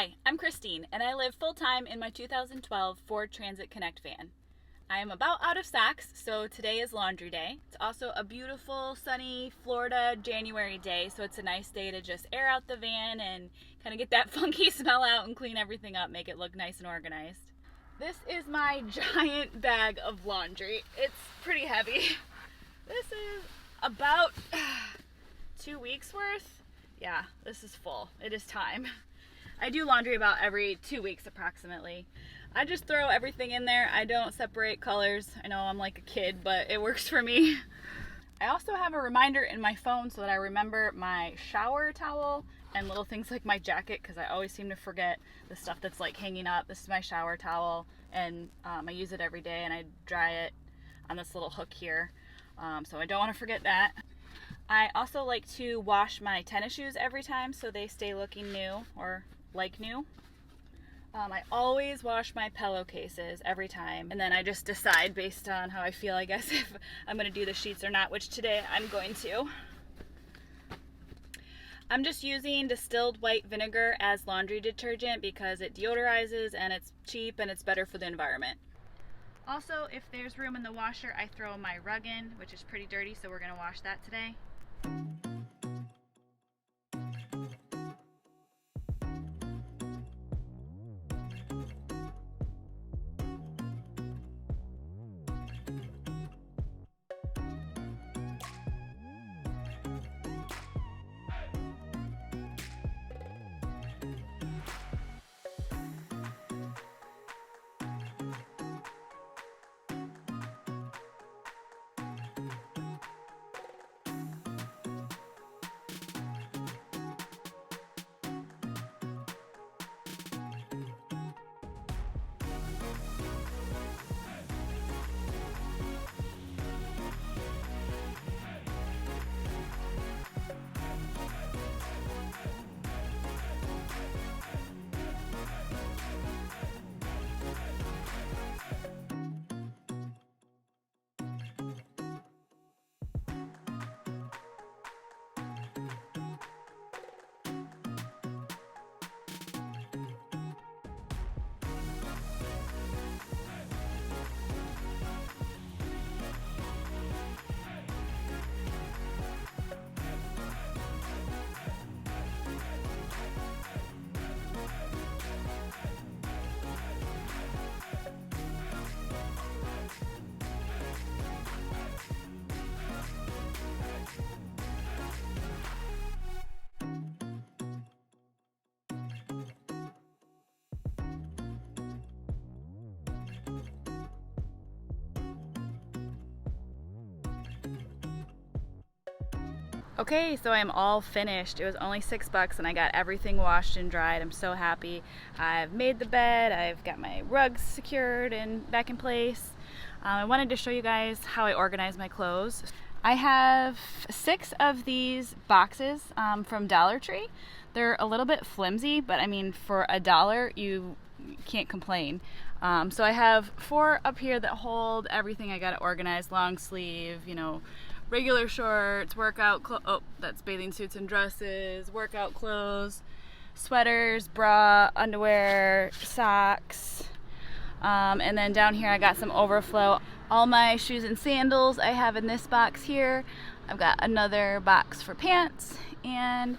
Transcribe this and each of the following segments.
Hi, I'm Christine, and I live full-time in my 2012 Ford Transit Connect van. I am about out of socks, so today is laundry day. It's also a beautiful, sunny Florida January day, so it's a nice day to just air out the van and kind of get that funky smell out and clean everything up, make it look nice and organized. This is my giant bag of laundry. It's pretty heavy. This is about 2 weeks worth. Yeah, this is full. It is time. I do laundry about every 2 weeks approximately. I just throw everything in there. I don't separate colors. I know I'm like a kid, but it works for me. I also have a reminder in my phone so that I remember my shower towel and little things like my jacket, because I always seem to forget the stuff that's like hanging up. This is my shower towel, and I use it every day, and I dry it on this little hook here, so I don't want to forget that. I also like to wash my tennis shoes every time so they stay looking new or like new. I always wash my pillowcases every time, and then I just decide based on how I feel, I guess, if I'm going to do the sheets or not, which today I'm going to. I'm just using distilled white vinegar as laundry detergent because it deodorizes and it's cheap and it's better for the environment. Also, if there's room in the washer, I throw my rug in, which is pretty dirty, so we're going to wash that today. Okay, so I'm all finished. It was only $6 and I got everything washed and dried. I'm so happy. I've made the bed, I've got my rugs secured and back in place. I wanted to show you guys how I organize my clothes. I have 6 of these boxes from Dollar Tree. They're a little bit flimsy, but I mean, for $1, you can't complain. So I have 4 up here that hold everything I gotta organize: long sleeve, regular shorts, workout clothes, oh, that's bathing suits and dresses, workout clothes, sweaters, bra, underwear, socks, and then down here I got some overflow. All my shoes and sandals I have in this box here. I've got another box for pants and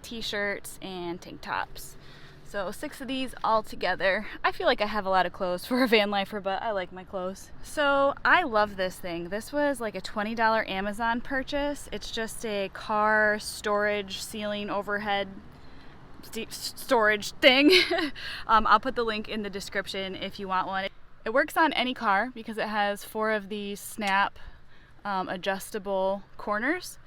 t-shirts and tank tops. So 6 of these all together. I feel like I have a lot of clothes for a van lifer, but I like my clothes. So I love this thing. This was like a $20 Amazon purchase. It's just a car storage ceiling overhead storage thing. I'll put the link in the description if you want one. It works on any car because it has 4 of these snap adjustable corners.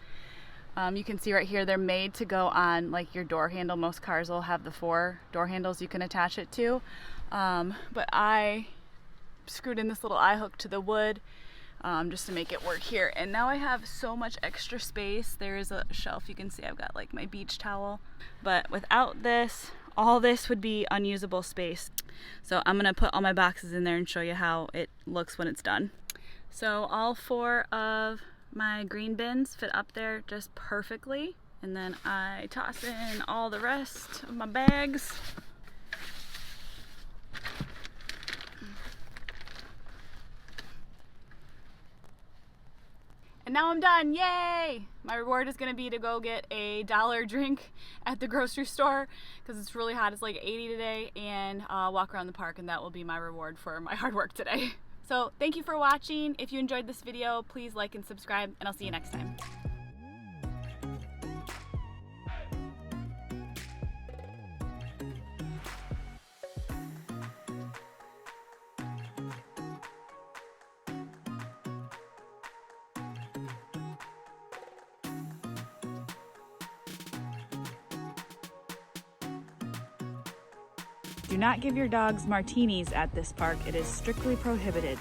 You can see right here they're made to go on like your door handle. Most cars will have the 4 door handles you can attach it to, but I screwed in this little eye hook to the wood just to make it work here, and now I have so much extra space. There is a shelf, you can see I've got like my beach towel, but without this, all this would be unusable space. So I'm gonna put all my boxes in there and show you how it looks when it's done. So all 4 of my green bins fit up there just perfectly, And then I toss in all the rest of my bags. And now I'm done, yay! My reward is gonna be to go get a $1 drink at the grocery store because it's really hot, it's like 80 today, and walk around the park, and that will be my reward for my hard work today. So thank you for watching. If you enjoyed this video, please like and subscribe, and I'll see you next time. Do not give your dogs martinis at this park. It is strictly prohibited.